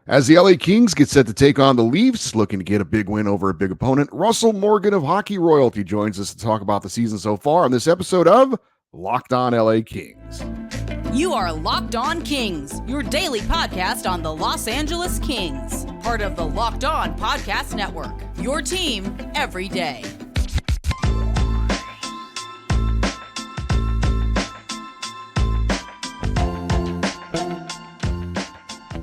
As the LA Kings get set to take on the Leafs, looking to get a big win over a big opponent, Russell Morgan of Hockey Royalty joins us to talk about the season so far on this episode of Locked On LA Kings. You are Locked On Kings, your daily podcast on the Los Angeles Kings, part of the Locked On Podcast Network, your team every day.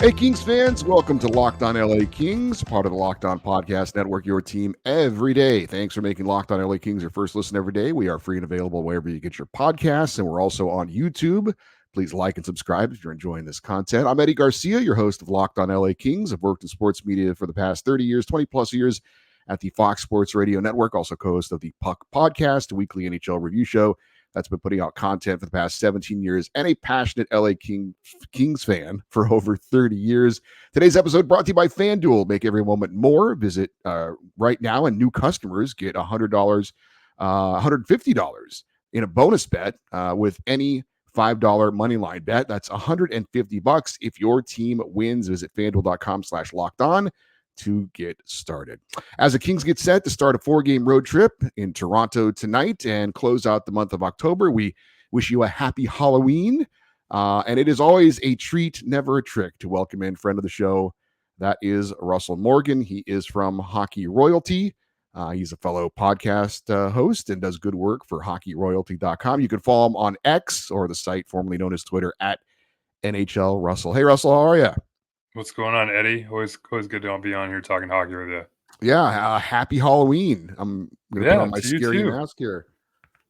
Hey, Kings fans, welcome to Locked On LA Kings, part of the Locked On Podcast Network, your team every day. Thanks for making Locked On LA Kings your first listen every day. We are free and available wherever you get your podcasts, and we're also on YouTube. Please like and subscribe if you're enjoying this content. I'm Eddie Garcia, your host of Locked On LA Kings. I've worked in sports media for the past 30 years, 20 plus years at the Fox Sports Radio Network, also co-host of the Puck Podcast, a weekly NHL review show that's been putting out content for the past 17 years, and a passionate LA Kings fan for over 30 years. Today's episode brought to you by FanDuel. Make every moment more. Visit right now, and new customers get $100, $150 in a bonus bet with any $5 moneyline bet. That's $150 if your team wins. Visit FanDuel.com/lockedon to get started. As the Kings get set to start a 4-game road trip in Toronto tonight and close out the month of October, we wish you a happy Halloween. And it is always a treat, never a trick, to welcome in friend of the show. That is Russell Morgan. He is from Hockey Royalty. He's a fellow podcast host and does good work for hockeyroyalty.com. You can follow him on X, or the site formerly known as Twitter, at NHL Russell. Hey, Russell, how are you? What's going on, Eddie? Always good to be on here talking hockey with you. Yeah, happy Halloween. I'm going to put on my scary mask here.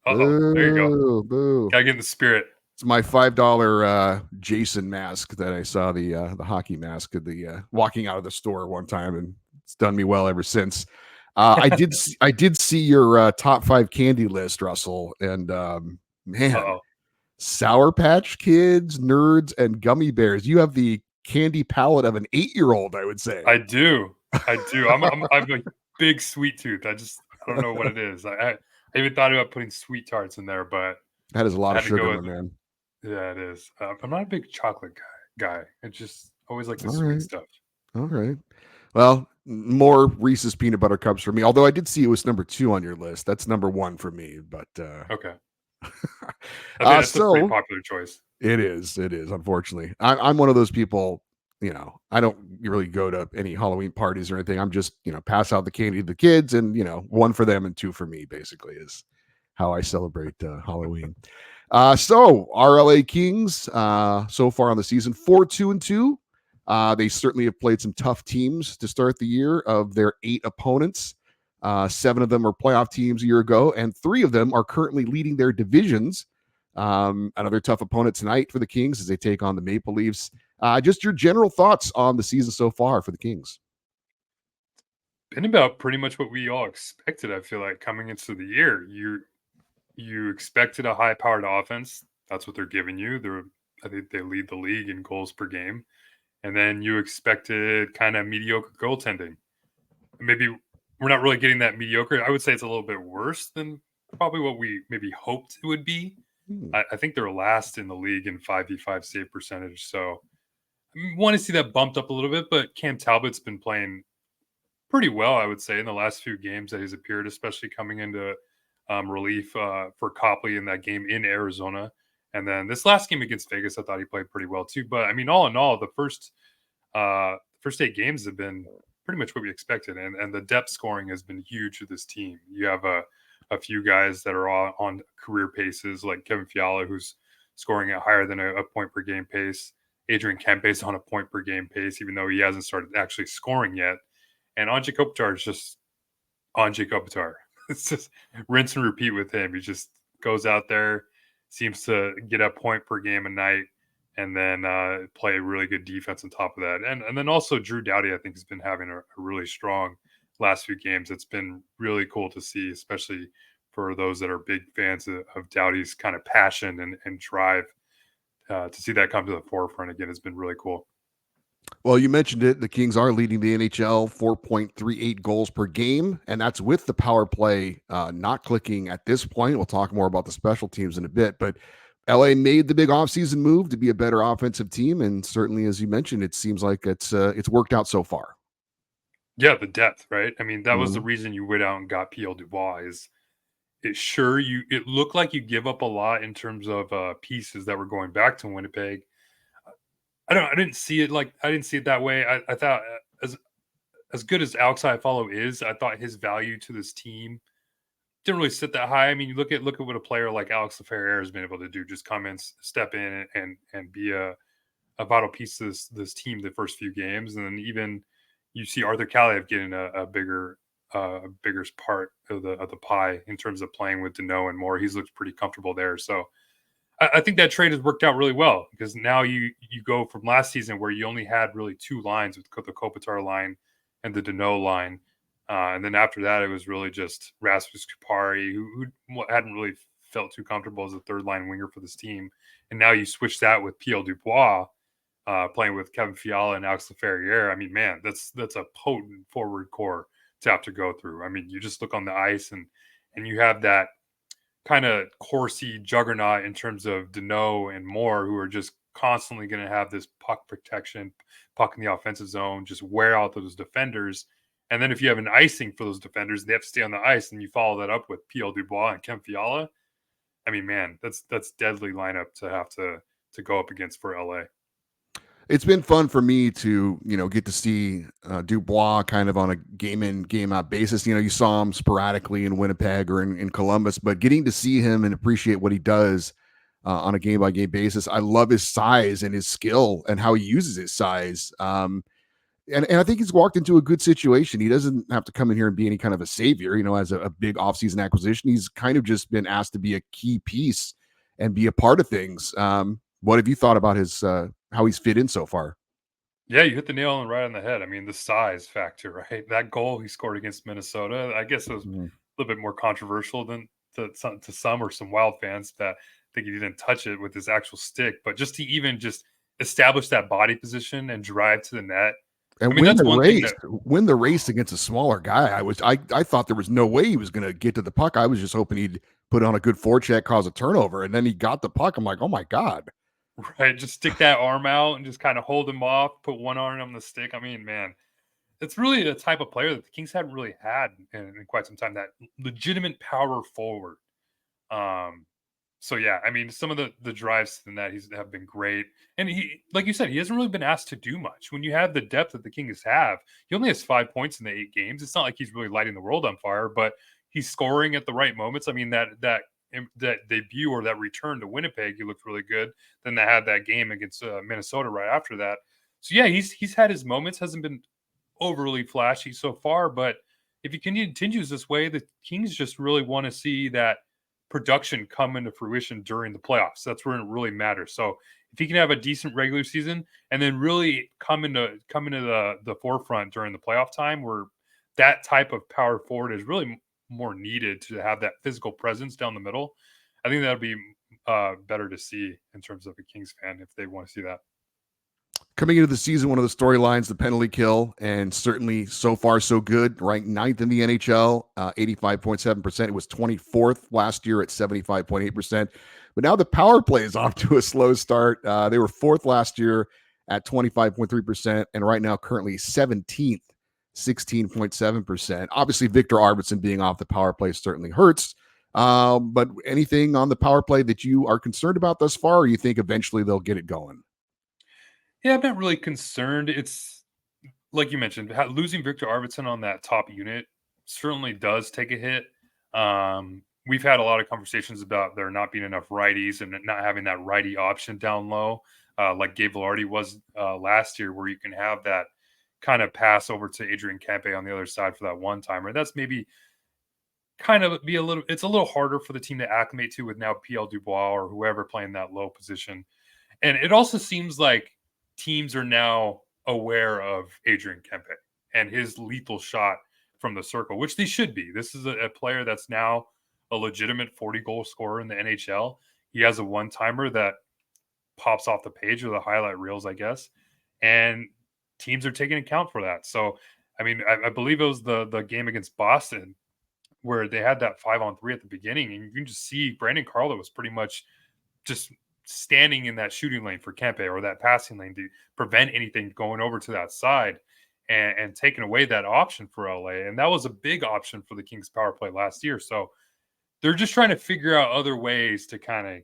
Uh-oh, there you go. Boo. Gotta get in the spirit. It's my $5 Jason mask that I saw, the hockey mask of the walking out of the store one time, and it's done me well ever since. I did see your top 5 candy list, Russell, and man, Sour Patch Kids, Nerds, and Gummy Bears. You have the candy palate of an 8-year-old, I would say. I do. I'm a big sweet tooth. I don't know what it is. I even thought about putting sweet tarts in there, but that is a lot of sugar, man. Yeah, it is. I'm not a big chocolate guy. I just always like the sweet stuff. All right. Well, more Reese's peanut butter cups for me. Although I did see it was number 2 on your list. That's number 1 for me. But okay. I think that's a pretty popular choice. It is. Unfortunately, I'm one of those people. I don't really go to any Halloween parties or anything. I'm just, pass out the candy to the kids, and 1 for them and 2 for me. Basically, is how I celebrate Halloween. So our LA Kings, so far on the season, 4-2-2. They certainly have played some tough teams to start the year. Of their 8 opponents, 7 of them were playoff teams a year ago, and 3 of them are currently leading their divisions. Another tough opponent tonight for the Kings as they take on the Maple Leafs. Just your general thoughts on the season so far for the Kings. Been about pretty much what we all expected. I feel like coming into the year, you expected a high-powered offense. That's what they're giving you. I think they lead the league in goals per game. And then you expected kind of mediocre goaltending. Maybe we're not really getting that mediocre. I would say it's a little bit worse than probably what we maybe hoped it would be. I think they're last in the league in 5v5 save percentage. So I want to see that bumped up a little bit, but Cam Talbot's been playing pretty well, I would say, in the last few games that he's appeared, especially coming into relief for Copley in that game in Arizona. And then this last game against Vegas, I thought he played pretty well too. But I mean, all in all, the first 8 games have been pretty much what we expected. And the depth scoring has been huge for this team. You have a few guys that are on career paces, like Kevin Fiala, who's scoring at higher than a point per game pace. Adrian Kempe's on a point per game pace, even though he hasn't started actually scoring yet. And Anze Kopitar is just Anze Kopitar. It's just rinse and repeat with him. He just goes out there, seems to get a point per game a night, and then play really good defense on top of that. And then also Drew Doughty, I think, has been having a really strong last few games. It's been really cool to see, especially for those that are big fans of Doughty's kind of passion and drive. To see that come to the forefront again has been really cool. Well, you mentioned it. The Kings are leading the NHL, 4.38 goals per game, and that's with the power play not clicking at this point. We'll talk more about the special teams in a bit, but LA made the big offseason move to be a better offensive team, and certainly, as you mentioned, it seems like it's worked out so far. Yeah, the depth, right? I mean, that was the Mhm. reason you went out and got Pierre Dubois. Is it looked like you give up a lot in terms of pieces that were going back to Winnipeg. I didn't see it that way. I thought as good as Alex Iafallo is, I thought his value to this team didn't really sit that high. I mean, you look at what a player like Alex Laferriere has been able to do, just come in, step in, and be a vital piece to this team the first few games, and then even you see Arthur Kaliyev getting a bigger part of the pie in terms of playing with Deneau and more. He's looked pretty comfortable there, so I think that trade has worked out really well because now you go from last season where you only had really two lines with the Kopitar line and the Deneau line. And then after that, it was really just Rasmus Kupari, who hadn't really felt too comfortable as a third line winger for this team. And now you switch that with Pierre Dubois playing with Kevin Fiala and Alex Laferriere. I mean, man, that's a potent forward core to have to go through. I mean, you just look on the ice and you have that kind of Corsi juggernaut in terms of Deneau and Moore, who are just constantly going to have this puck protection, puck in the offensive zone, just wear out those defenders. And then if you have an icing for those defenders, they have to stay on the ice, and you follow that up with Pierre Dubois and Kem Fiala. I mean, man, that's deadly lineup to have to go up against for LA. It's been fun for me to, get to see Dubois kind of on a game in, game out basis. You saw him sporadically in Winnipeg or in Columbus, but getting to see him and appreciate what he does on a game by game basis. I love his size and his skill and how he uses his size. And I think he's walked into a good situation. He doesn't have to come in here and be any kind of a savior, as a big offseason acquisition. He's kind of just been asked to be a key piece and be a part of things. What have you thought about his how he's fit in so far? Yeah, you hit the nail right on the head. I mean, the size factor, right? That goal he scored against Minnesota, I guess it was a Mhm. little bit more controversial than to some or some Wild fans that think he didn't touch it with his actual stick. But just to even just establish that body position and drive to the net. I And mean, that's one thing that win the race against a smaller guy. I thought there was no way he was going to get to the puck. I was just hoping he'd put on a good forecheck, cause a turnover, and then he got the puck. I'm like, oh my god. right, just stick that arm out and just kind of hold him off, put one arm on the stick. I mean, man, it's really the type of player that the Kings haven't really had in quite some time. That legitimate power forward. Um, so yeah, I mean, some of the drives in that have been great, and he, like you said, he hasn't really been asked to do much. When you have the depth that the Kings have, he only has 5 points in the 8 games. It's not like he's really lighting the world on fire, but he's scoring at the right moments. I mean, that debut or that return to Winnipeg, he looked really good. Then they had that game against Minnesota right after that. So yeah, he's had his moments. Hasn't been overly flashy so far, but if he continues this way, the Kings just really want to see that production come into fruition during the playoffs. That's where it really matters. So if he can have a decent regular season and then really come into the forefront during the playoff time, where that type of power forward is really more needed to have that physical presence down the middle, I think that would be better to see in terms of a Kings fan if they want to see that. Coming into the season, one of the storylines, the penalty kill, and certainly so far so good. Ranked 9th in the NHL, 85.7%. It was 24th last year at 75.8%. But now the power play is off to a slow start. They were 4th last year at 25.3%, and right now currently 17th, 16.7%. Obviously, Victor Arvidsson being off the power play certainly hurts. But anything on the power play that you are concerned about thus far, or you think eventually they'll get it going? Yeah, I'm not really concerned. It's like you mentioned, losing Victor Arvidsson on that top unit certainly does take a hit. We've had a lot of conversations about there not being enough righties and not having that righty option down low, like Gabe Velarde was last year, where you can have that kind of pass over to Adrian Kempe on the other side for that one timer. That's maybe kind of it's a little harder for the team to acclimate to with now PL Dubois or whoever playing that low position. And it also seems like teams are now aware of Adrian Kempe and his lethal shot from the circle, which they should be. This is a player that's now a legitimate 40-goal scorer in the NHL. He has a one-timer that pops off the page or the highlight reels, I guess, and teams are taking account for that. So, I mean, I believe it was the game against Boston where they had that 5-on-3 at the beginning, and you can just see Brandon Carlo was pretty much just standing in that shooting lane for Kempe or that passing lane to prevent anything going over to that side and taking away that option for LA. And that was a big option for the Kings power play last year. So they're just trying to figure out other ways to kind of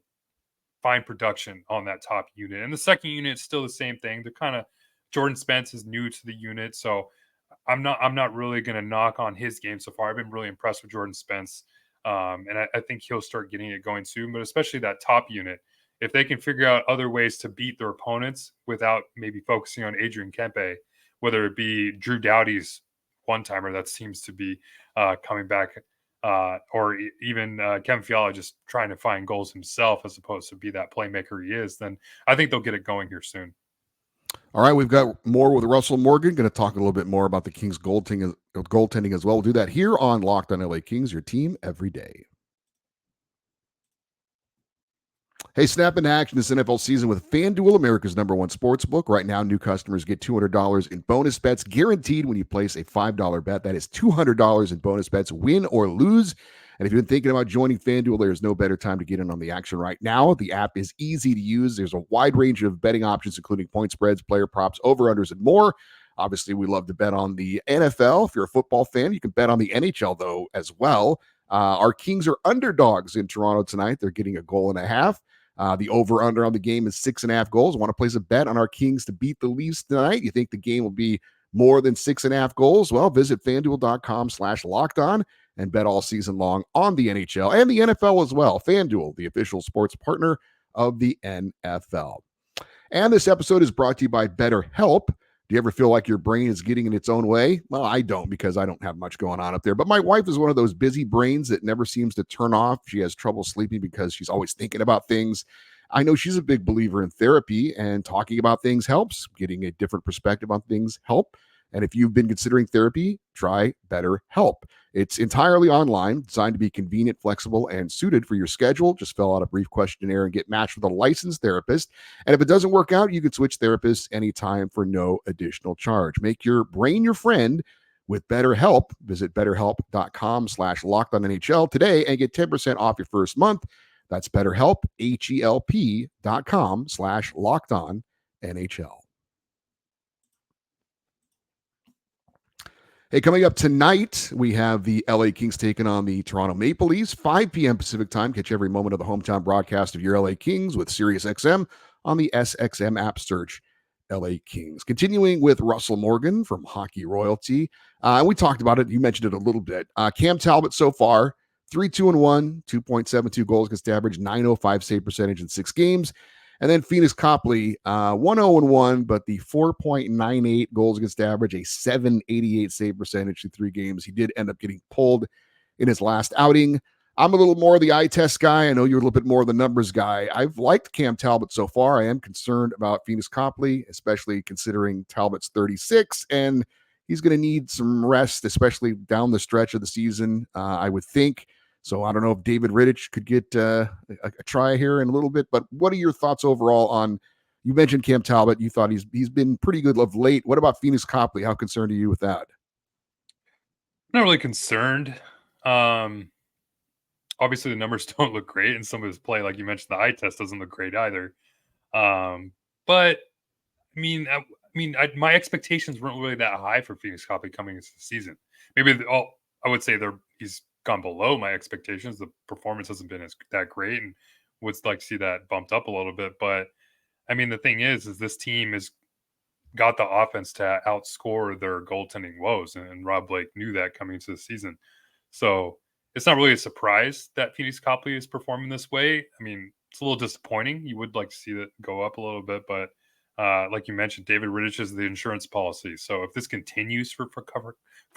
find production on that top unit. And the second unit is still the same thing. They're kind of Jordan Spence is new to the unit. So I'm not really going to knock on his game so far. I've been really impressed with Jordan Spence. And I think he'll start getting it going soon, but especially that top unit. If they can figure out other ways to beat their opponents without maybe focusing on Adrian Kempe, whether it be Drew Doughty's one-timer that seems to be coming back, or even Kevin Fiala just trying to find goals himself as opposed to be that playmaker he is, then I think they'll get it going here soon. All right, we've got more with Russell Morgan. Going to talk a little bit more about the Kings goaltending as well. We'll do that here on Locked On LA Kings, your team every day. Hey, snap into action this NFL season with FanDuel, America's #1 sportsbook. Right now, new customers get $200 in bonus bets guaranteed when you place a $5 bet. That is $200 in bonus bets, win or lose. And if you've been thinking about joining FanDuel, there's no better time to get in on the action right now. The app is easy to use. There's a wide range of betting options, including point spreads, player props, over-unders, and more. Obviously, we love to bet on the NFL. If you're a football fan, you can bet on the NHL, though, as well. Our Kings are underdogs in Toronto tonight. They're getting a goal and a half. The over-under on the game is 6.5 goals. Want to place a bet on our Kings to beat the Leafs tonight? You think the game will be more than 6.5 goals? Well, visit FanDuel.com/lockedon and bet all season long on the NHL and the NFL as well. FanDuel, the official sports partner of the NFL. And this episode is brought to you by BetterHelp. Do you ever feel like your brain is getting in its own way? Well, I don't, because I don't have much going on up there. But my wife is one of those busy brains that never seems to turn off. She has trouble sleeping because she's always thinking about things. I know she's a big believer in therapy, and talking about things helps. Getting a different perspective on things help. And if you've been considering therapy, try BetterHelp. It's entirely online, designed to be convenient, flexible, and suited for your schedule. Just fill out a brief questionnaire and get matched with a licensed therapist. And if it doesn't work out, you can switch therapists anytime for no additional charge. Make your brain your friend with BetterHelp. Visit BetterHelp.com/LockedOnNHL today and get 10% off your first month. That's BetterHelp, HELP.com/LockedOnNHL. Hey, coming up tonight, we have the LA Kings taking on the Toronto Maple Leafs, 5 p.m. Pacific time. Catch every moment of the hometown broadcast of your LA Kings with SiriusXM on the SXM app. Search LA Kings. Continuing with Russell Morgan from Hockey Royalty. We talked about it. You mentioned it a little bit. Cam Talbot so far, 3-2-1, 2.72 goals against average, 905 save percentage in 6 games. And then Phoenix Copley, 1-0-1, but the 4.98 goals against average, a 788 save percentage in 3 games. He did end up getting pulled in his last outing. I'm a little more of the eye test guy. I know you're a little bit more of the numbers guy. I've liked Cam Talbot so far. I am concerned about Phoenix Copley, especially considering Talbot's 36, and he's going to need some rest, especially down the stretch of the season, I would think. So I don't know if David Rittich could get a try here in a little bit, but what are your thoughts overall on, you mentioned Cam Talbot, you thought he's been pretty good of late. What about Phoenix Copley? How concerned are you with that? I'm not really concerned. Obviously the numbers don't look great, and some of his play, like you mentioned, the eye test doesn't look great either. But my expectations weren't really that high for Phoenix Copley coming into the season. Maybe I would say he's gone below my expectations. The performance hasn't been that great, and would like to see that bumped up a little bit. But I mean, the thing is this team has got the offense to outscore their goaltending woes, and Rob Blake knew that coming into the season. So it's not really a surprise that Phoenix Copley is performing this way. I mean, it's a little disappointing. You would like to see that go up a little bit, but like you mentioned, David Rittich is the insurance policy. So if this continues for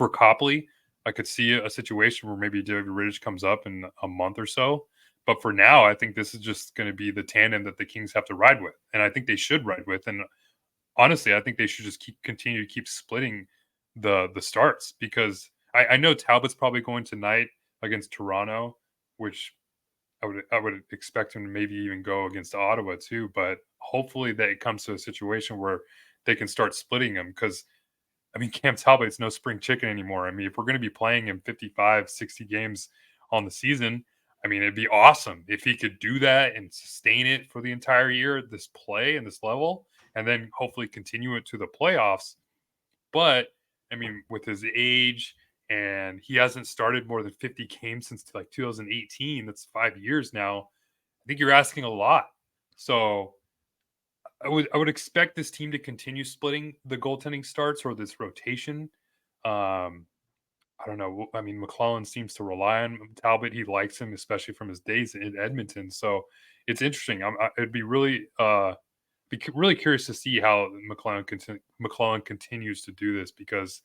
Copley, I could see a situation where maybe David Rittich comes up in a month or so. But for now, I think this is just going to be the tandem that the Kings have to ride with. And I think they should ride with. And honestly, I think they should just continue to keep splitting the starts, because I know Talbot's probably going tonight against Toronto, which I would expect him to maybe even go against Ottawa too. But hopefully that it comes to a situation where they can start splitting them, because I mean, Cam Talbot is no spring chicken anymore. I mean, if we're going to be playing him 55, 60 games on the season, I mean, it'd be awesome if he could do that and sustain it for the entire year, this play and this level, and then hopefully continue it to the playoffs. But I mean, with his age, and he hasn't started more than 50 games since like 2018. That's 5 years now. I think you're asking a lot. So I would expect this team to continue splitting the goaltending starts or this rotation. Um, I don't know. I mean, McClellan seems to rely on Talbot. He likes him, especially from his days in Edmonton. So it's interesting. It'd be really curious to see how McClellan continues to do this, because,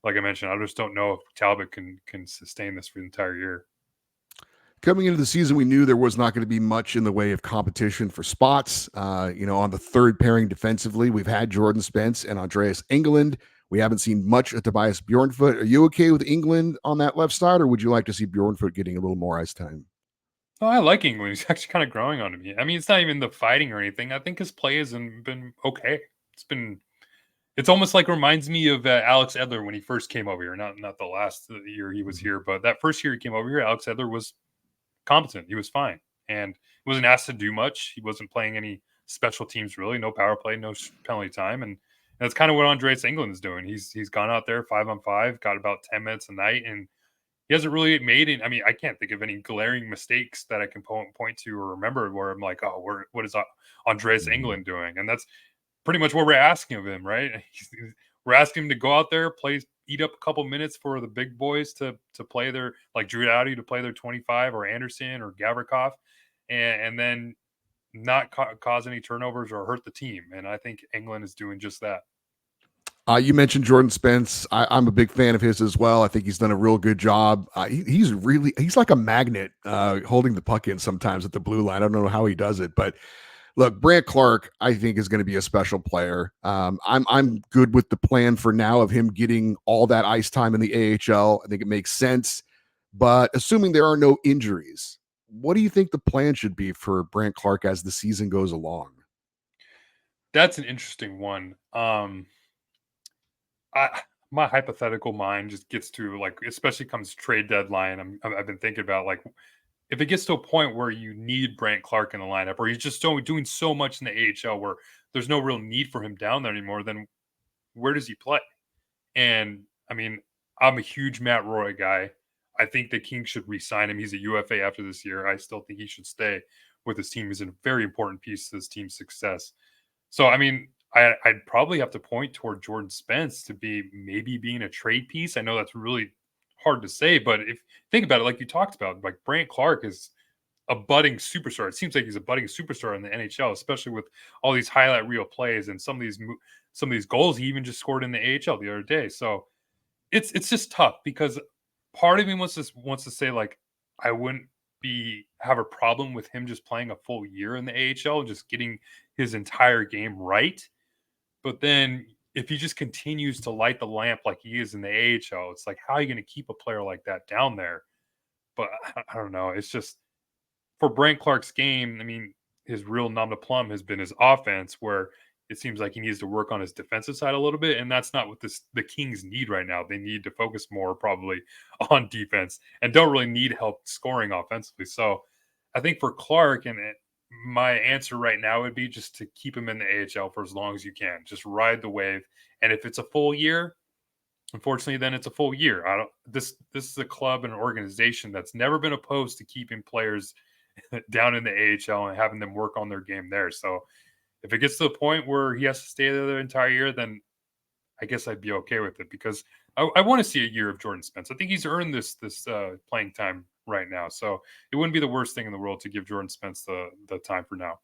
like I mentioned, I just don't know if Talbot can sustain this for the entire year. Coming into the season, we knew there was not going to be much in the way of competition for spots. On the third pairing defensively, we've had Jordan Spence and Andreas Engeland. We haven't seen much of Tobias Bjornfoot. Are you okay with England on that left side, or would you like to see Bjornfoot getting a little more ice time? Oh, I like England. He's actually kind of growing on me. I mean, it's not even the fighting or anything. I think his play has been okay. It's almost like reminds me of Alex Edler when he first came over here. Not the last year he was here, but that first year he came over here, Alex Edler was competent. He was fine, and he wasn't asked to do much. He wasn't playing any special teams really, no power play, no penalty time, and that's kind of what Andreas Engeland is doing. He's gone out there 5-on-5, got about 10 minutes a night, and he hasn't really made it. I mean, I can't think of any glaring mistakes that I can point to or remember where I'm like, oh, what is Andreas Engeland doing? And that's pretty much what we're asking of him, right? We're asking him to go out there, eat up a couple minutes for the big boys to play their, like Drew Doughty to play their 25, or Anderson or Gavrikov, and then not cause any turnovers or hurt the team. And I think England is doing just that. You mentioned Jordan Spence. I'm a big fan of his as well. I think he's done a real good job. He's like a magnet holding the puck in sometimes at the blue line. I don't know how he does it, but look, Brandt Clarke, I think, is going to be a special player. I'm good with the plan for now of him getting all that ice time in the AHL. I think it makes sense. But assuming there are no injuries, what do you think the plan should be for Brandt Clarke as the season goes along? That's an interesting one. My hypothetical mind just gets to, like, especially comes trade deadline. I've been thinking about, like, if it gets to a point where you need Brandt Clarke in the lineup, or he's just doing so much in the AHL where there's no real need for him down there anymore, then where does he play? And I mean, I'm a huge Matt Roy guy. I think the Kings should re-sign him. He's a UFA after this year. I still think he should stay with his team. He's a very important piece to this team's success. So, I mean, I'd probably have to point toward Jordan Spence to be maybe being a trade piece. I know that's really hard to say, but if think about it, like you talked about, like Brandt Clarke is a budding superstar. It seems like he's a budding superstar in the NHL, especially with all these highlight reel plays and some of these goals he even just scored in the AHL the other day. So it's just tough, because part of me wants to say, like, I wouldn't have a problem with him just playing a full year in the AHL and just getting his entire game right. But then if he just continues to light the lamp like he is in the AHL, it's like, how are you going to keep a player like that down there? But I don't know. It's just, for Brandt Clarke's game, I mean, his real nom de plume has been his offense, where it seems like he needs to work on his defensive side a little bit. And that's not what the Kings need right now. They need to focus more probably on defense and don't really need help scoring offensively. So I think for Clarke, my answer right now would be just to keep him in the AHL for as long as you can. Just ride the wave. And if it's a full year, unfortunately, then it's a full year. This is a club and an organization that's never been opposed to keeping players down in the AHL and having them work on their game there. So if it gets to the point where he has to stay there the entire year, then I guess I'd be okay with it, because I want to see a year of Jordan Spence. I think he's earned this playing time right now. So it wouldn't be the worst thing in the world to give Jordan Spence the time for now.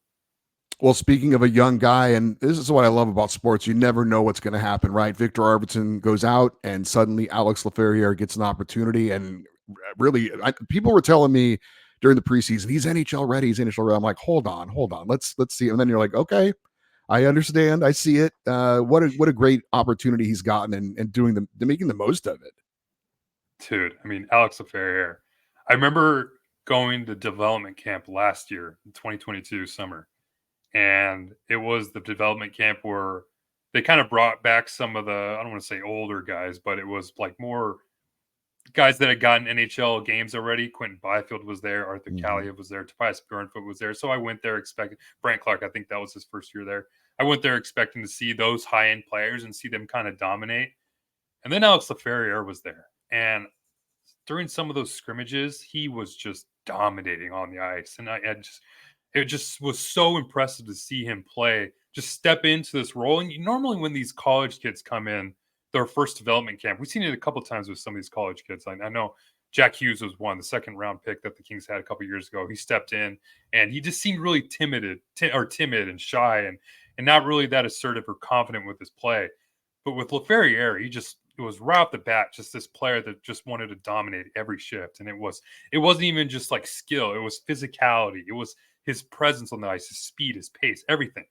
Well, speaking of a young guy, and this is what I love about sports, you never know what's going to happen, right? Victor Arvidsson goes out, and suddenly Alex Laferriere gets an opportunity. And really, people were telling me during the preseason, he's NHL ready. I'm like, hold on. Let's see. And then you're like, okay, I understand. I see it. What a great opportunity he's gotten, and making the most of it. Dude, I mean, Alex Laferriere. I remember going to development camp last year, 2022 summer. And it was the development camp where they kind of brought back some of the, I don't want to say older guys, but it was like more guys that had gotten NHL games already. Quentin Byfield was there. Arthur Mhm. Kaliyev was there. Tobias Bjornfoot was there. So I went there expecting Brant Clark. I think that was his first year there. I went there expecting to see those high-end players and see them kind of dominate. And then Alex Laferriere was there. And during some of those scrimmages, he was just dominating on the ice. And it just was so impressive to see him play, just step into this role. And normally when these college kids come in, their first development camp, we've seen it a couple of times with some of these college kids. I know Jack Hughes was one, the second round pick that the Kings had a couple of years ago. He stepped in and he just seemed really timid and shy and not really that assertive or confident with his play. But with Laferriere, it was right off the bat just this player that just wanted to dominate every shift. And it wasn't even just like skill, it was physicality, it was his presence on the ice, his speed, his pace, everything.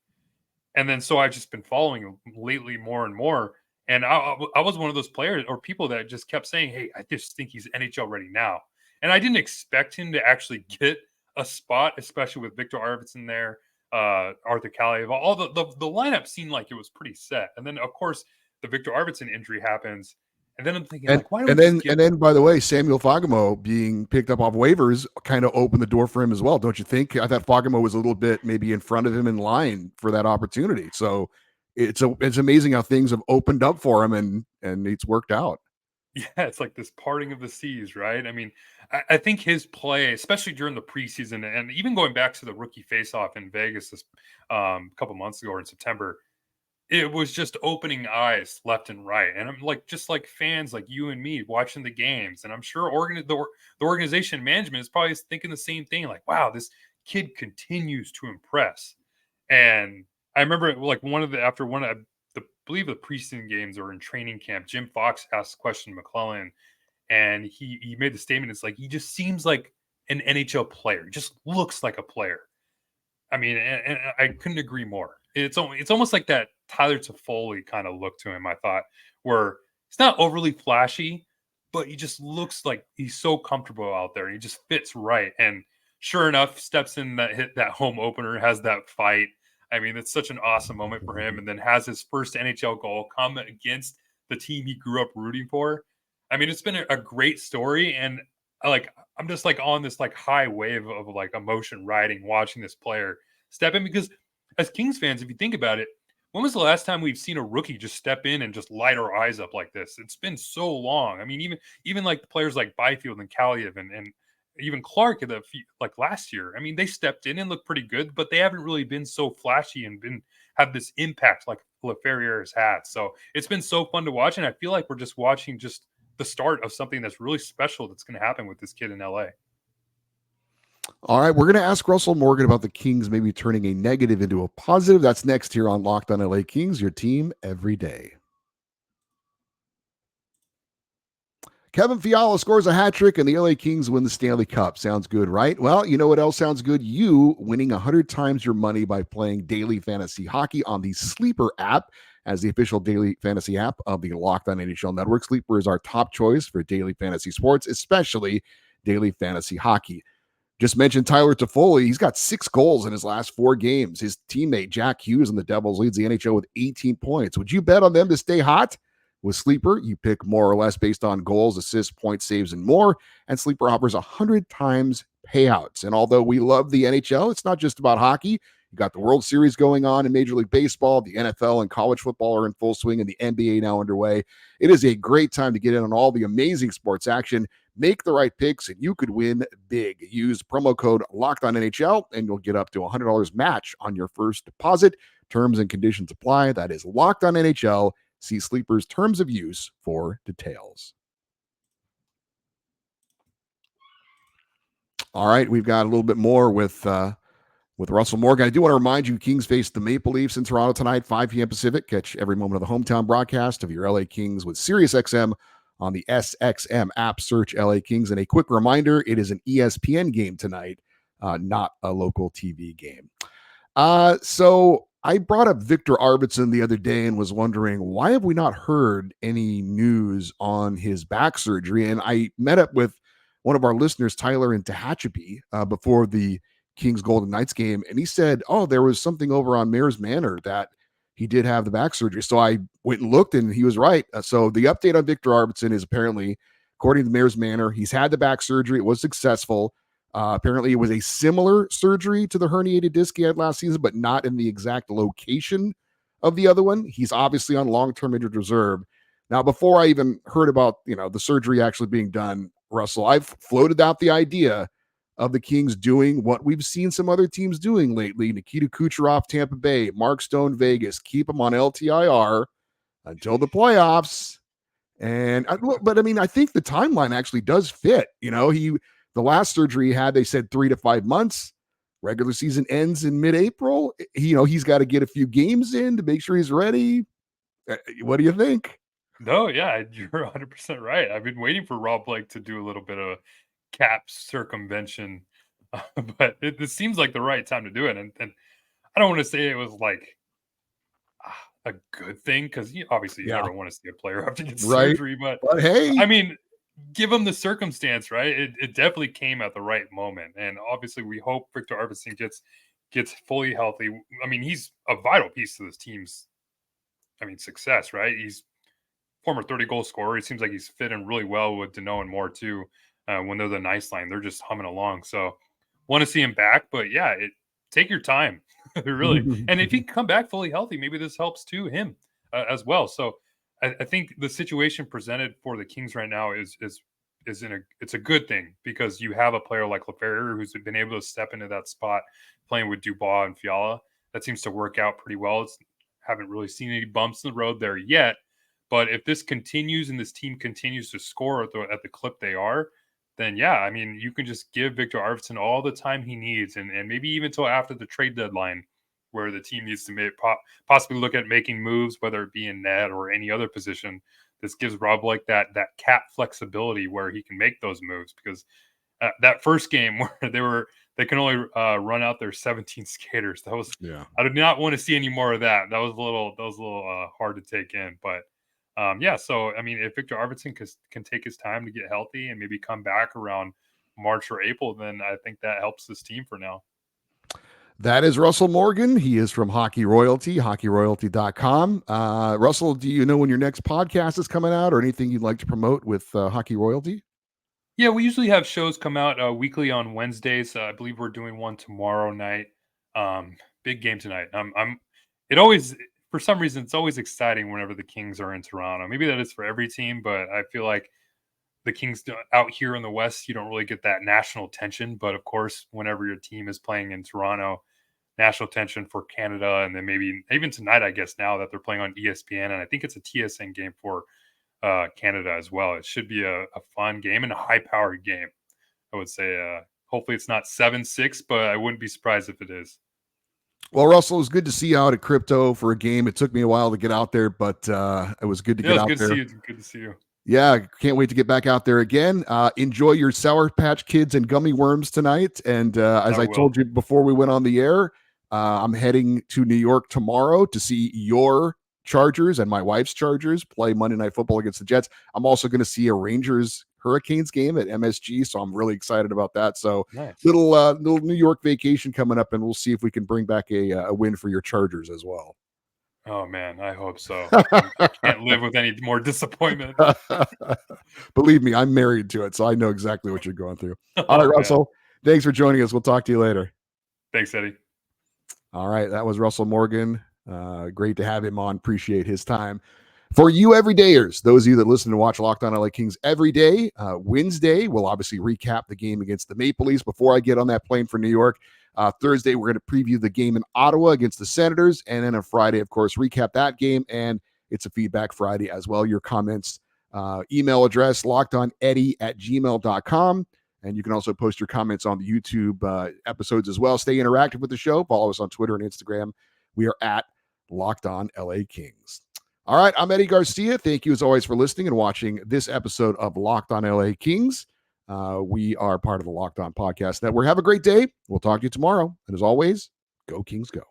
And then so I've just been following him lately more and more. And I was one of those players or people that just kept saying, hey, I just think he's NHL ready now. And I didn't expect him to actually get a spot, especially with Victor Arvidsson there, Arthur Kaliyev. All the lineup seemed like it was pretty set. And then, of course, the Victor Arvidsson injury happens. And then I'm thinking, and then, by the way, Samuel Fagemo being picked up off waivers kind of opened the door for him as well, don't you think? I thought Fagemo was a little bit maybe in front of him in line for that opportunity. So it's amazing how things have opened up for him and it's worked out. Yeah, it's like this parting of the seas, right? I mean, I think his play, especially during the preseason and even going back to the rookie faceoff in Vegas this couple months ago or in September, it was just opening eyes left and right. And I'm like, just like fans like you and me watching the games. And I'm sure the organization management is probably thinking the same thing. Like, wow, this kid continues to impress. And I remember like I believe the preseason games or in training camp, Jim Fox asked a question to McClellan and he made the statement. It's like, he just seems like an NHL player. He just looks like a player. I mean, and I couldn't agree more. It's almost like that Tyler Toffoli kind of look to him, I thought, where it's not overly flashy, but he just looks like he's so comfortable out there. He just fits right. And sure enough, steps in that home opener, has that fight. I mean, it's such an awesome moment for him. And then has his first NHL goal come against the team he grew up rooting for. I mean, it's been a great story. And I'm just like on this like high wave of like emotion riding, watching this player step in, because as Kings fans, if you think about it, when was the last time we've seen a rookie just step in and just light our eyes up like this? It's been so long. I mean, even like the players like Byfield and Kaliyev and even Clark like last year. I mean, they stepped in and looked pretty good, but they haven't really been so flashy and have this impact like Laferriere has had. So it's been so fun to watch, and I feel like we're just watching just the start of something that's really special that's going to happen with this kid in LA. All right, we're going to ask Russell Morgan about the Kings maybe turning a negative into a positive. That's next here on Locked On LA Kings, your team every day. Kevin Fiala scores a hat trick and the LA Kings win the Stanley Cup. Sounds good, right? Well, you know what else sounds good? You winning 100 times your money by playing daily fantasy hockey on the Sleeper app. As the official daily fantasy app of the Locked On NHL Network, Sleeper is our top choice for daily fantasy sports, especially daily fantasy hockey. Just mentioned Tyler Toffoli. He's got 6 goals in his last 4 games. His teammate Jack Hughes in the Devils leads the NHL with 18 points. Would you bet on them to stay hot? With Sleeper, you pick more or less based on goals, assists, points, saves, and more. And Sleeper offers 100 times payouts. And although we love the NHL, it's not just about hockey. You got the World Series going on in Major League Baseball. The NFL and college football are in full swing, and the NBA now underway. It is a great time to get in on all the amazing sports action. Make the right picks, and you could win big. Use promo code LOCKEDONNHL, and you'll get up to $100 match on your first deposit. Terms and conditions apply. That is Locked On NHL. See Sleeper's terms of use for details. All right, we've got a little bit more with Russell Morgan. I do want to remind you, Kings face the Maple Leafs in Toronto tonight, 5 p.m. Pacific. Catch every moment of the hometown broadcast of your LA Kings with SiriusXM on the SXM app. Search LA Kings. And a quick reminder, it is an ESPN game tonight, not a local TV game. So I brought up Victor Arvidsson the other day and was wondering, why have we not heard any news on his back surgery? And I met up with one of our listeners, Tyler in Tehachapi, before the Kings Golden Knights game. And he said, there was something over on Mayor's Manor that he did have the back surgery. So I went and looked and he was right. So the update on Victor Arvidsson is apparently according to the Mayor's Manor. He's had the back surgery. It was successful. Apparently, it was a similar surgery to the herniated disc he had last season, but not in the exact location of the other one. He's obviously on long-term injured reserve. Now, before I even heard about, the surgery actually being done, Russell, I've floated out the idea of the Kings doing what we've seen some other teams doing lately. Nikita Kucherov, Tampa Bay, Mark Stone, Vegas, keep him on LTIR until the playoffs. But I think the timeline actually does fit. The last surgery he had, they said 3 to 5 months. Regular season ends in mid-April. He's got to get a few games in to make sure he's ready. What do you think? No, yeah, you're 100% right. I've been waiting for Rob Blake to do a little bit of cap circumvention, but it seems like the right time to do it. And I don't want to say it was like a good thing, because obviously you never want to see a player have to get surgery. But hey, give him the circumstance, right? It definitely came at the right moment. And obviously we hope Victor Arvidsson gets fully healthy. He's a vital piece to this team's success, right? He's former 30-goal scorer. It seems like he's fitting really well with Danault and Moore too. When they're the nice line, they're just humming along. So want to see him back, but yeah, take your time. Really. And if he can come back fully healthy, maybe this helps too him as well. So I think the situation presented for the Kings right now is it's a good thing, because you have a player like Laferriere who's been able to step into that spot playing with Dubois and Fiala. That seems to work out pretty well. Haven't really seen any bumps in the road there yet. But if this continues and this team continues to score at the clip they are, then yeah, you can just give Victor Arvidsson all the time he needs, and maybe even until after the trade deadline, where the team needs to possibly look at making moves, whether it be in net or any other position. This gives Rob Blake that cap flexibility where he can make those moves, because that first game where they can only run out their 17 skaters, I did not want to see any more of that. That was a little hard to take in, but. So if Victor Arvidsson can take his time to get healthy and maybe come back around March or April, then I think that helps this team for now. That is Russell Morgan. He is from Hockey Royalty, hockeyroyalty.com. Russell, do you know when your next podcast is coming out, or anything you'd like to promote with Hockey Royalty? Yeah, we usually have shows come out weekly on Wednesdays. I believe we're doing one tomorrow night. Big game tonight. For some reason, it's always exciting whenever the Kings are in Toronto. Maybe that is for every team, but I feel like the Kings out here in the West, you don't really get that national attention. But of course, whenever your team is playing in Toronto, national attention for Canada. And then maybe even tonight, I guess, now that they're playing on ESPN, and I think it's a TSN game for Canada as well. It should be a fun game and a high-powered game, I would say. Hopefully it's not 7-6, but I wouldn't be surprised if it is. Well, Russell, it was good to see you out at Crypto for a game. It took me a while to get out there, but it was good to get out there. Good to see you. Yeah, can't wait to get back out there again. Enjoy your Sour Patch Kids and gummy worms tonight. And as I told you before we went on the air, I'm heading to New York tomorrow to see your Chargers and my wife's Chargers play Monday Night Football against the Jets. I'm also going to see a Rangers Hurricanes game at MSG, so I'm really excited about that. So nice. Little New York vacation coming up, and we'll see if we can bring back a win for your Chargers as well. Oh man, I hope so. I can't live with any more disappointment. Believe me, I'm married to it, so I know exactly what you're going through. All right, Russell, thanks for joining us. We'll talk to you later. Thanks, Eddie. All right, that was Russell Morgan. Great to have him on. Appreciate his time. For you everydayers, those of you that listen to watch Locked On LA Kings every day, Wednesday, we'll obviously recap the game against the Maple Leafs before I get on that plane for New York. Thursday, we're going to preview the game in Ottawa against the Senators. And then on Friday, of course, recap that game. And it's a Feedback Friday as well. Your comments, email address, lockedoneddie@gmail.com. And you can also post your comments on the YouTube episodes as well. Stay interactive with the show. Follow us on Twitter and Instagram. We are at Locked On LA Kings. All right, I'm Eddie Garcia. Thank you as always for listening and watching this episode of Locked On LA Kings. We are part of the Locked On Podcast Network. Have a great day. We'll talk to you tomorrow. And as always, go Kings, go.